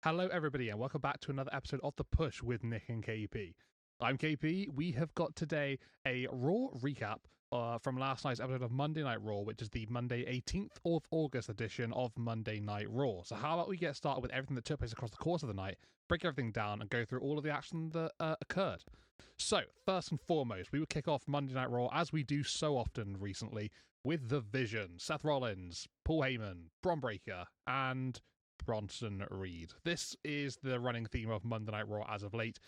Hello, everybody, and welcome back to another episode of The Push with Nick and KP. I'm KP. We have got today a Raw recap from last night's episode of Monday Night Raw, which is the Monday 18th of August edition of Monday Night Raw. So how about we get started with everything that took place across the course of the night, break everything down, and go through all of the action that occurred. So, first and foremost, we would kick off Monday Night Raw, as we do so often recently, with The Vision, Seth Rollins, Paul Heyman, Bronbreakker, and Bronson Reed. This is the running theme of Monday Night Raw as of late.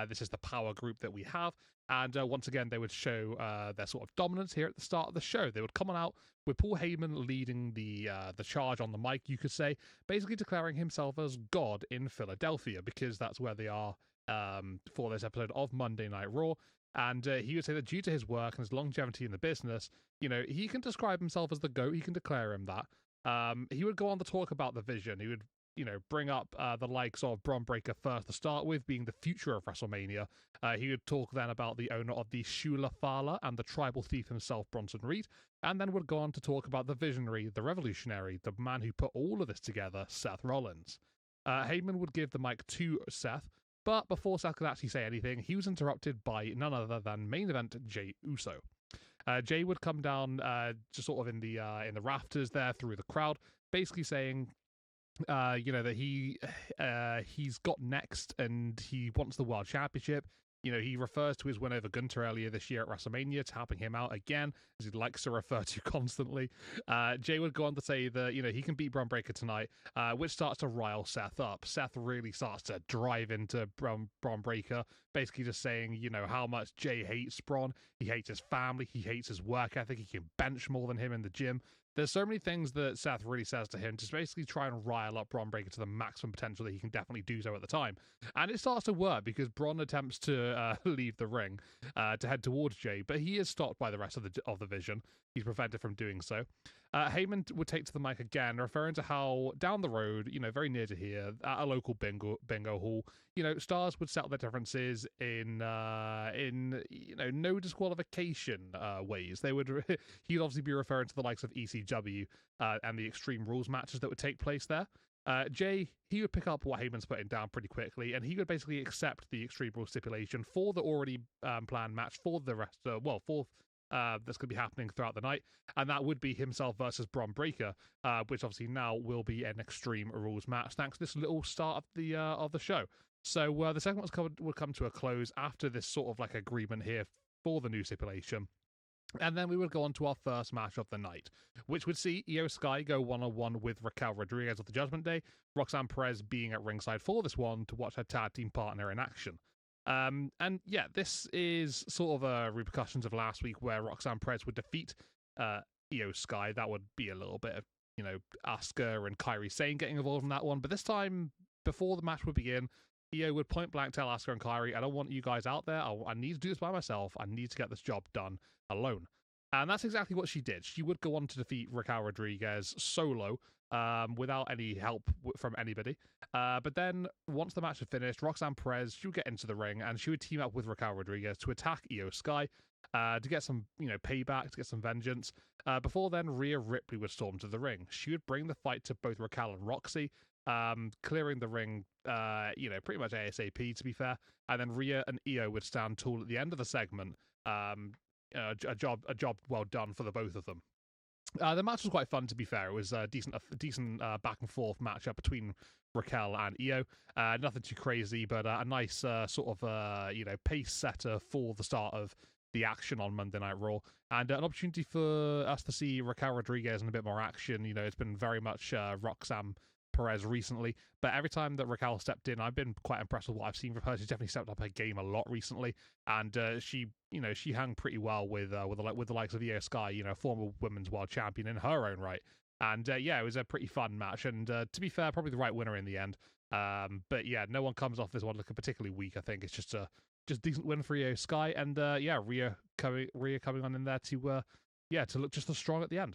This is the power group that we have. And once again, they would show their sort of dominance here at the start of the show. They would come on out with Paul Heyman leading the charge on the mic, you could say, basically declaring himself as God in Philadelphia, because that's where they are for this episode of Monday Night Raw. And he would say that due to his work and his longevity in the business, he can describe himself as the GOAT. He can declare him that. He would go on to talk about the Vision. He would, bring up the likes of Bron Breakker first to start with, being the future of WrestleMania. He would talk then about the owner of the Shula Fala and the tribal thief himself, Bronson Reed, and then would go on to talk about the visionary, the revolutionary, the man who put all of this together, Seth Rollins. Heyman would give the mic to Seth, but before Seth could actually say anything, he was interrupted by none other than main event Jeyuso. Jay would come down just sort of in the rafters there through the crowd, basically saying, that he's got next and he wants the world championship. He refers to his win over Gunter earlier this year at WrestleMania, tapping him out again, as he likes to refer to constantly. Jay would go on to say that, he can beat Bron Breakker tonight, which starts to rile Seth up. Seth really starts to drive into Bron Breakker, basically just saying, how much Jay hates Bron. He hates his family. He hates his work ethic. He can bench more than him in the gym. There's so many things that Seth really says to him to basically try and rile up Bron Breakker to the maximum potential that he can definitely do so at the time. And it starts to work because Bron attempts to leave the ring to head towards Jay, but he is stopped by the rest of the Vision. He's prevented from doing so. Heyman would take to the mic again, referring to how down the road, very near to here, at a local bingo hall, stars would settle their differences in no disqualification ways. They would he'd obviously be referring to the likes of ECW and the Extreme Rules matches that would take place there. Jay, he would pick up what Heyman's putting down pretty quickly, and he would basically accept the Extreme Rules stipulation for the already planned match for the rest, that's going to be happening throughout the night, and that would be himself versus Bron Breakker, which obviously now will be an Extreme Rules match, thanks to this little start of the show. So the segment would come to a close after this sort of like agreement here for the new stipulation. And then we would go on to our first match of the night, which would see Io Sky go one-on-one with Raquel Rodriguez of the Judgment Day, Roxanne Perez being at ringside for this one to watch her tag team partner in action. And yeah, this is sort of repercussions of last week where Roxanne Perez would defeat Io Sky. That would be a little bit of, Asuka and Kairi Sane getting involved in that one. But this time, before the match would begin, Io would point blank tell Asuka and Kairi, I don't want you guys out there. I need to do this by myself. I need to get this job done alone. And that's exactly what she did. She would go on to defeat Raquel Rodriguez solo, without any help from anybody. But then, once the match had finished, Roxanne Perez, she would get into the ring and she would team up with Raquel Rodriguez to attack Io Sky to get some, payback, to get some vengeance. Before then, Rhea Ripley would storm to the ring. She would bring the fight to both Raquel and Roxy, clearing the ring, pretty much ASAP, to be fair. And then Rhea and Io would stand tall at the end of the segment. A job well done for the both of them. The match was quite fun, to be fair. It was a decent back and forth matchup between Raquel and Io. Nothing too crazy, but a nice sort of pace setter for the start of the action on Monday Night Raw, and an opportunity for us to see Raquel Rodriguez in a bit more action. It's been very much Roxanne Perez recently, but every time that Raquel stepped in, I've been quite impressed with what I've seen from her. She's definitely stepped up her game a lot recently, and she hung pretty well with the likes of Io Sky, former women's world champion in her own right. And it was a pretty fun match, and to be fair, probably the right winner in the end. But yeah, no one comes off this one looking particularly weak. I think it's just a decent win for Io Sky, and Rhea coming on in there to look just as strong at the end.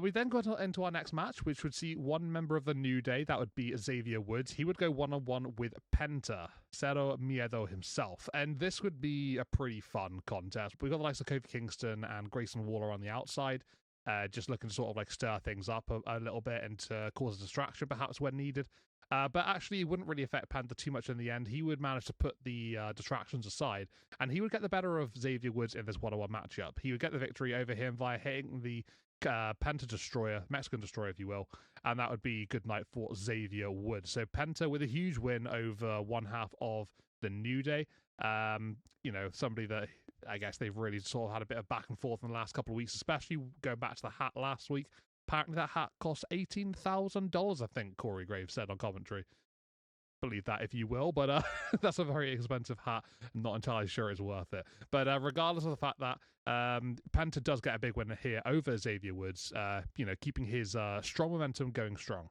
We then got into our next match, which would see one member of the New Day, that would be Xavier Woods. He would go one-on-one with Penta, Cero Miedo himself, and this would be a pretty fun contest. We've got the likes of Kofi Kingston and Grayson Waller on the outside, just looking to sort of like stir things up a little bit and to cause a distraction perhaps when needed. But actually, it wouldn't really affect Penta too much in the end. He would manage to put the distractions aside, and he would get the better of Xavier Woods in this one-on-one matchup. He would get the victory over him via hitting the Penta Destroyer, Mexican Destroyer, if you will, and that would be good night for Xavier Woods. So Penta with a huge win over one half of the New Day. Somebody that I guess they've really sort of had a bit of back and forth in the last couple of weeks, especially going back to the hat last week. Apparently that hat cost $18,000, I think Corey Graves said on commentary. Believe that if you will, but that's a very expensive hat. I'm not entirely sure it's worth it. But regardless of the fact that Penta does get a big win here over Xavier Woods, keeping his strong momentum going strong.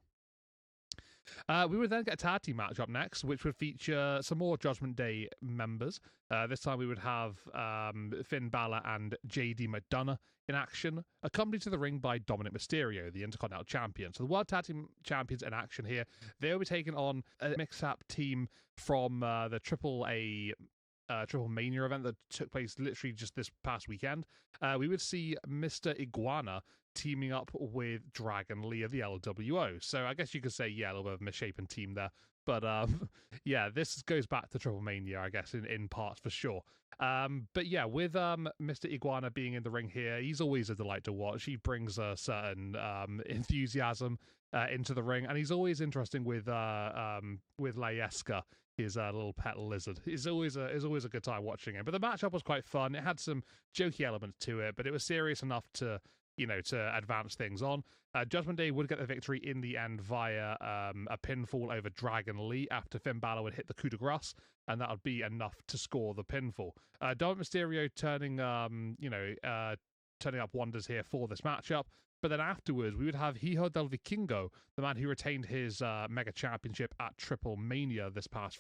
We would then get a tag team match up next, which would feature some more Judgment Day members. This time we would have Finn Balor and JD McDonough in action, accompanied to the ring by Dominic Mysterio, the Intercontinental Champion. So the World Tag Team Champions in action here. They'll be taking on a mix-up team from the Triple Mania event that took place literally just this past weekend. We would see Mr. Iguana teaming up with Dragon Lee of the LWO. So I guess you could say, a little bit of a misshapen team there. But this goes back to Triple Mania, I guess, in parts for sure. But with Mr. Iguana being in the ring here, he's always a delight to watch. He brings a certain enthusiasm into the ring, and he's always interesting with Layeska, his little pet lizard. It's always a good time watching him. But the matchup was quite fun. It had some jokey elements to it, but it was serious enough to advance things on. Judgment Day would get the victory in the end via a pinfall over Dragon Lee after Finn Balor would hit the coup de grace, and that would be enough to score the pinfall. Dominic Mysterio turning up wonders here for this matchup. But then afterwards, we would have Hijo del Vikingo, the man who retained his Mega Championship at Triple Mania this past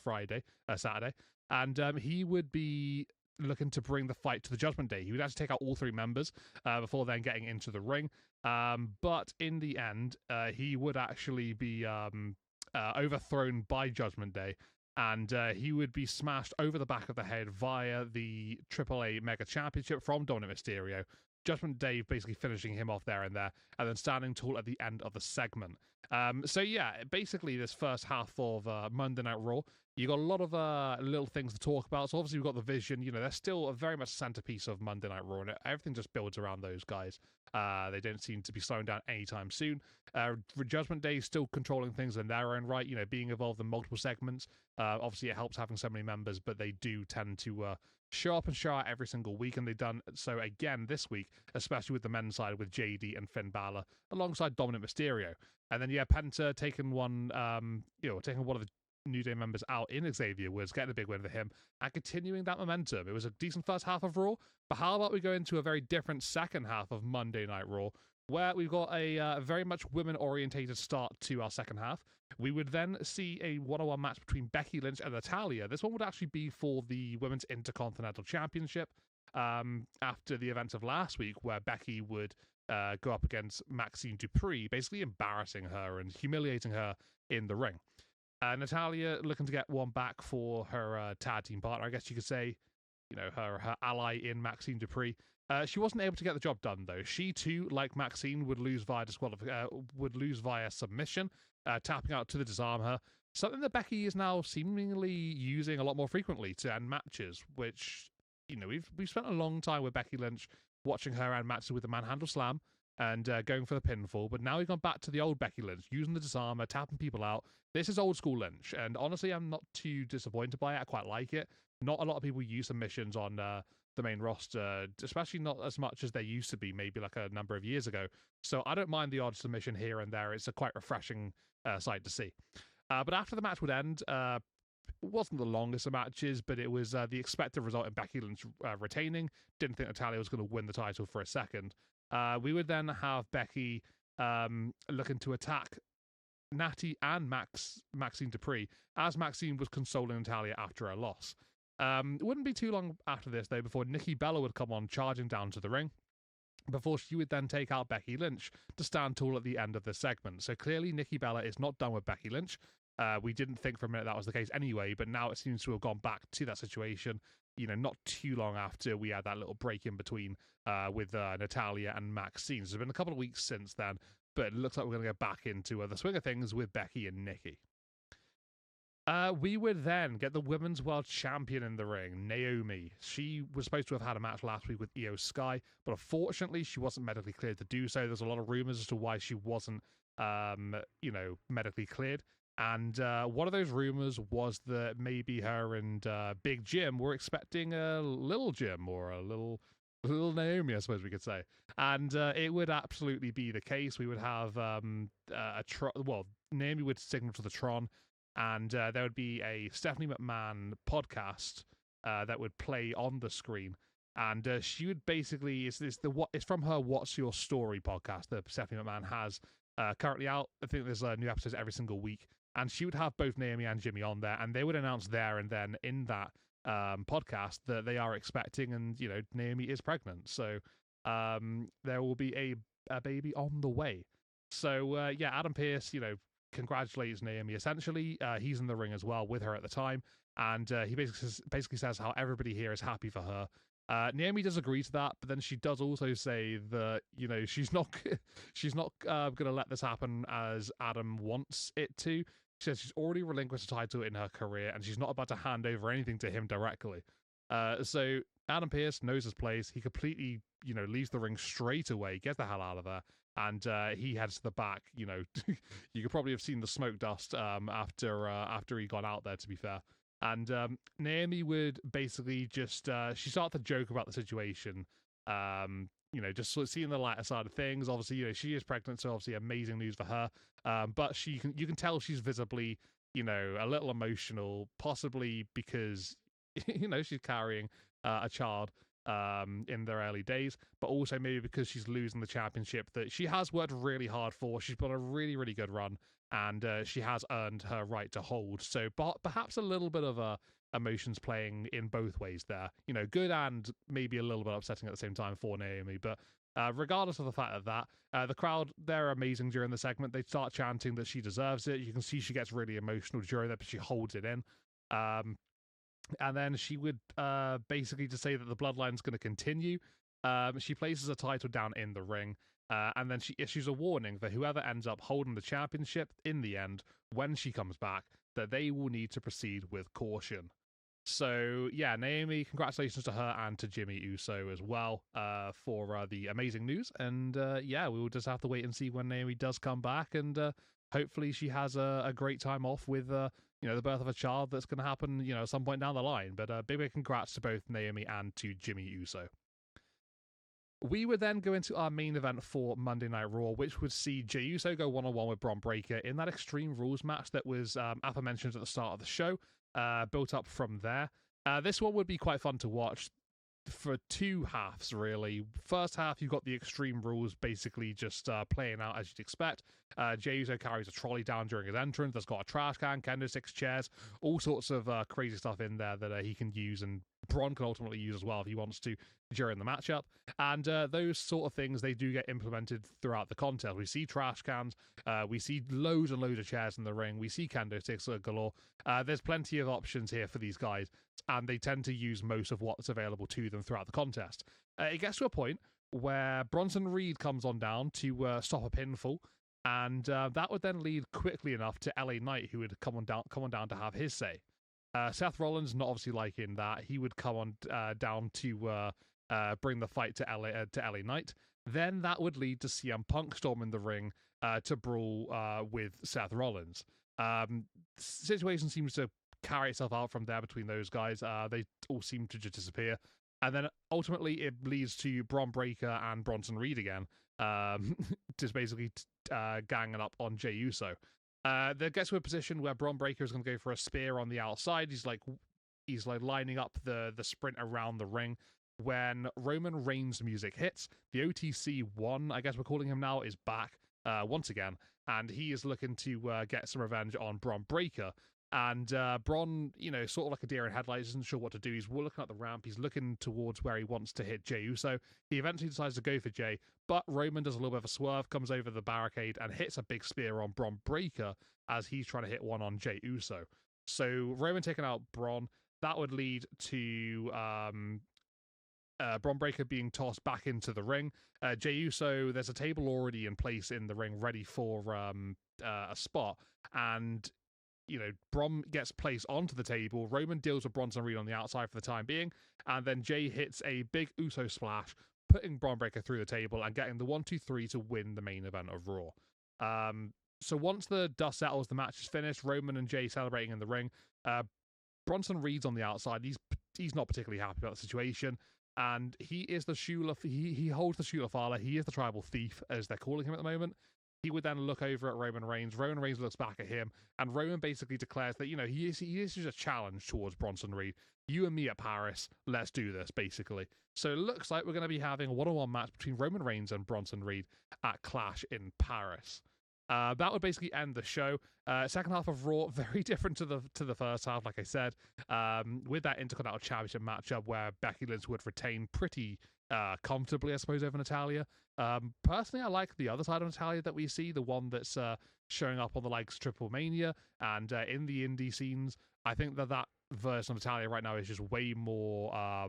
Saturday. And he would be looking to bring the fight to the Judgment Day. He would actually take out all three members before then getting into the ring. But in the end, he would actually be overthrown by Judgment Day, and he would be smashed over the back of the head via the AAA Mega Championship from Dominic Mysterio. Judgment Day basically finishing him off there, and then standing tall at the end of the segment. Basically this first half of Monday Night Raw, you got a lot of little things to talk about. So obviously we've got the Vision. They're still a very much centerpiece of Monday Night Raw, and everything just builds around those guys. They don't seem to be slowing down anytime soon. Judgment Day still controlling things in their own right, being involved in multiple segments. Obviously it helps having so many members, but they do tend to show up and show out every single week, and they've done so again this week, especially with the men's side with JD and Finn Balor alongside Dominic Mysterio. And then Penta taking one of the New Day members out in Xavier Woods, getting a big win for him, and continuing that momentum. It was a decent first half of Raw, but how about we go into a very different second half of Monday Night Raw, where we've got a very much women-orientated start to our second half. We would then see a one-on-one match between Becky Lynch and Natalya. This one would actually be for the Women's Intercontinental Championship after the events of last week, where Becky would go up against Maxine Dupree, basically embarrassing her and humiliating her in the ring. Natalya looking to get one back for her tag team partner, I guess you could say, her ally in Maxine Dupree. She wasn't able to get the job done, though. She too, like Maxine, would lose via submission, tapping out to disarm her. Something that Becky is now seemingly using a lot more frequently to end matches, which we've spent a long time with Becky Lynch watching her end matches with the manhandle slam and going for the pinfall, but now we've gone back to the old Becky Lynch, using the disarmer, tapping people out. This is old school Lynch, and honestly, I'm not too disappointed by it. I quite like it. Not a lot of people use submissions on the main roster, especially not as much as they used to be, maybe like a number of years ago. So I don't mind the odd submission here and there. It's a quite refreshing sight to see. But after the match would end, it wasn't the longest of matches, but it was the expected result in Becky Lynch retaining. Didn't think Natalya was going to win the title for a second. We would then have Becky looking to attack Natty and Maxine Dupree, as Maxine was consoling Natalya after her loss. It wouldn't be too long after this, though, before Nikki Bella would come on, charging down to the ring, before she would then take out Becky Lynch to stand tall at the end of the segment. So clearly Nikki Bella is not done with Becky Lynch. We didn't think for a minute that was the case anyway, but now it seems to have gone back to that situation, not too long after we had that little break in between with Natalya and Maxine. So it's been a couple of weeks since then, but it looks like we're going to get back into the swing of things with Becky and Nikki. We would then get the Women's World Champion in the ring, Naomi. She was supposed to have had a match last week with Io Sky, but unfortunately she wasn't medically cleared to do so. There's a lot of rumors as to why she wasn't, medically cleared. And one of those rumors was that maybe her and Big Jim were expecting a little Jim or a little Naomi, I suppose we could say. And it would absolutely be the case. We would have Naomi would signal to the Tron, and there would be a Stephanie McMahon podcast that would play on the screen, and she would basically it's from her "What's Your Story" podcast that Stephanie McMahon has currently out. I think there's new episodes every single week, and she would have both Naomi and Jimmy on there, and they would announce there and then in that podcast that they are expecting, and Naomi is pregnant, so there will be a baby on the way. So Adam Pearce, congratulates Naomi. Essentially, he's in the ring as well with her at the time, and he basically says how everybody here is happy for her. Naomi does agree to that, but then she does also say that she's not going to let this happen as Adam wants it to. She says she's already relinquished a title in her career, and she's not about to hand over anything to him directly. So Adam Pearce knows his place. He completely leaves the ring straight away, gets the hell out of there, and he heads to the back. You could probably have seen the smoke dust after he got out there, to be fair. And Naomi would basically just she started to joke about the situation. Just sort of seeing the lighter side of things. Obviously, she is pregnant, so obviously amazing news for her. But you can tell she's visibly, a little emotional, possibly because she's carrying a child in their early days, but also maybe because she's losing the championship that she has worked really hard for. She's got a really, really good run, and she has earned her right to hold. So perhaps a little bit of emotions playing in both ways there. Good and maybe a little bit upsetting at the same time for Naomi. But regardless of the fact of that, the crowd, they're amazing during the segment. They start chanting that she deserves it. You can see she gets really emotional during that, but she holds it in. And then she would basically just say that the bloodline's going to continue. She places a title down in the ring, and then she issues a warning for whoever ends up holding the championship in the end, when she comes back, that they will need to proceed with caution. So, yeah, Naomi, congratulations to her and to Jimmy Uso as well for the amazing news. And, we will just have to wait and see when Naomi does come back, and hopefully she has a great time off with the birth of a child that's going to happen, at some point down the line. But big congrats to both Naomi and to Jimmy Uso. We would then go into our main event for Monday Night Raw, which would see Jey Uso go one-on-one with bronbreakker in that Extreme Rules match that was aforementioned at the start of the show, built up from there. This one would be quite fun to watch for two halves, really. First half, you've got the Extreme Rules basically just playing out as you'd expect. Jey Uso carries a trolley down during his entrance. There's got a trash can, kendo sticks, chairs, all sorts of crazy stuff in there that he can use, and Bron can ultimately use as well if he wants to during the matchup. And those sort of things, they do get implemented throughout the contest. We see trash cans, we see loads and loads of chairs in the ring, we see kendo sticks galore. There's plenty of options here for these guys, and they tend to use most of what's available to them throughout the contest. It gets to a point where Bronson Reed comes on down to stop a pinfall, and that would then lead quickly enough to LA Knight, who would come on down to have his say. Seth Rollins not obviously liking that. He would come on down to bring the fight to LA Knight. Then that would lead to CM Punk storming the ring to brawl with Seth Rollins. Situation seems to carry itself out from there between those guys. They all seem to just disappear. And then ultimately it leads to bronbreakker and Bronson Reed again, just basically ganging up on Jey Uso. They get to a position where bronbreakker is going to go for a spear on the outside. He's like lining up the sprint around the ring. When Roman Reigns' music hits, the OTC 1, I guess we're calling him now, is back once again, and he is looking to get some revenge on bronbreakker. And Bron, sort of like a deer in headlights, isn't sure what to do. He's looking at the ramp. He's looking towards where he wants to hit Jey Uso. He eventually decides to go for Jey, but Roman does a little bit of a swerve, comes over the barricade, and hits a big spear on bronbreakker as he's trying to hit one on Jey Uso. So Roman taking out Bron. That would lead to bronbreakker being tossed back into the ring. Jey Uso, there's a table already in place in the ring ready for a spot, and Brom gets placed onto the table. Roman deals with Bronson Reed on the outside for the time being, and then Jey hits a big Uso splash, putting bronbreakker through the table and getting the 1-2-3 to win the main event of Raw. So once the dust settles, the match is finished. Roman and Jey celebrating in the ring. Bronson Reed's on the outside. He's not particularly happy about the situation, and he is the Shula. He holds the Shula Fala. He is the tribal thief, as they're calling him at the moment. He would then look over at Roman Reigns. Roman Reigns looks back at him, and Roman basically declares that he is just a challenge towards Bronson Reed. You and me at Paris, let's do this, basically. So it looks like we're going to be having a one-on-one match between Roman Reigns and Bronson Reed at Clash in Paris. That would basically end the show. Second half of Raw, very different to the first half, like I said, with that Intercontinental Championship matchup where Becky Lynch would retain pretty comfortably, I suppose, over Natalya. Personally, I like the other side of Natalya that we see, the one that's showing up on the likes of Triple Mania and in the indie scenes. I think that version of Natalya right now is just way more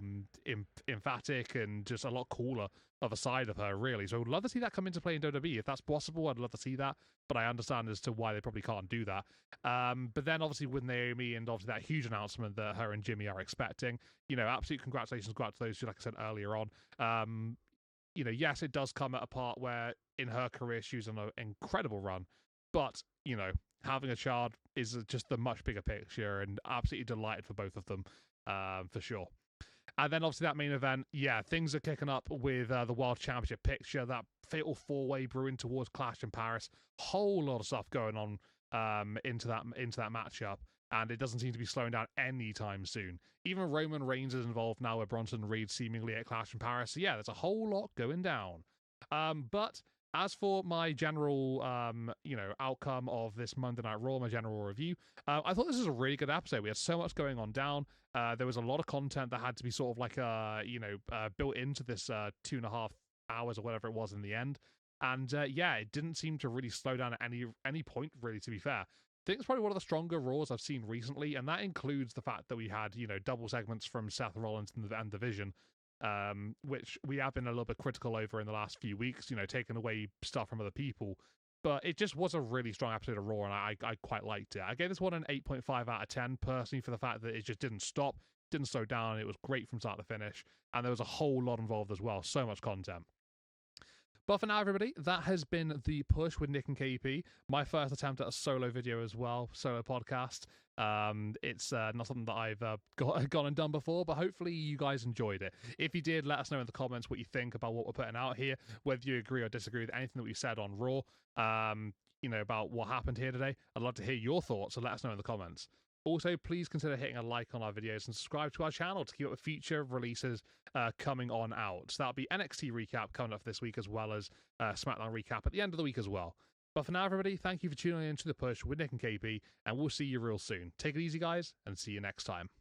emphatic and just a lot cooler of a side of her, really. So I would love to see that come into play in WWE. If that's possible, I'd love to see that, but I understand as to why they probably can't do that. But then obviously with Naomi and obviously that huge announcement that her and Jimmy are expecting, absolute congratulations go out to those two, like I said earlier on. Yes, it does come at a part where in her career she was on an incredible run, but, having a child is just the much bigger picture, and absolutely delighted for both of them, for sure. And then obviously that main event, things are kicking up with the World Championship picture, that fatal four-way brewing towards Clash in Paris. Whole lot of stuff going on into that matchup, and it doesn't seem to be slowing down anytime soon. Even Roman Reigns is involved now with Bronson Reed seemingly at Clash in Paris. So there's a whole lot going down. But as for my general, outcome of this Monday Night Raw, my general review, I thought this was a really good episode. We had so much going on down. There was a lot of content that had to be sort of like, built into this 2.5 hours or whatever it was in the end. And it didn't seem to really slow down at any point, really, to be fair. I think it's probably one of the stronger Raws I've seen recently, and that includes the fact that we had, double segments from Seth Rollins and the Vision, which we have been a little bit critical over in the last few weeks, taking away stuff from other people. But it just was a really strong episode of Raw, and I quite liked it. I gave this one an 8.5 out of 10, personally, for the fact that it just didn't stop, didn't slow down. It was great from start to finish, and there was a whole lot involved as well. So much content. But for now, everybody, that has been The Push with Nick and KP. My first attempt at a solo video as well, solo podcast. It's not something that I've gone and done before, but hopefully you guys enjoyed it. If you did, let us know in the comments what you think about what we're putting out here, whether you agree or disagree with anything that we said on Raw, about what happened here today. I'd love to hear your thoughts, so let us know in the comments. Also, please consider hitting a like on our videos and subscribe to our channel to keep up with future releases coming on out. So that'll be NXT recap coming up this week, as well as SmackDown recap at the end of the week as well. But for now, everybody, thank you for tuning in to The Push with Nick and KP, and we'll see you real soon. Take it easy, guys, and see you next time.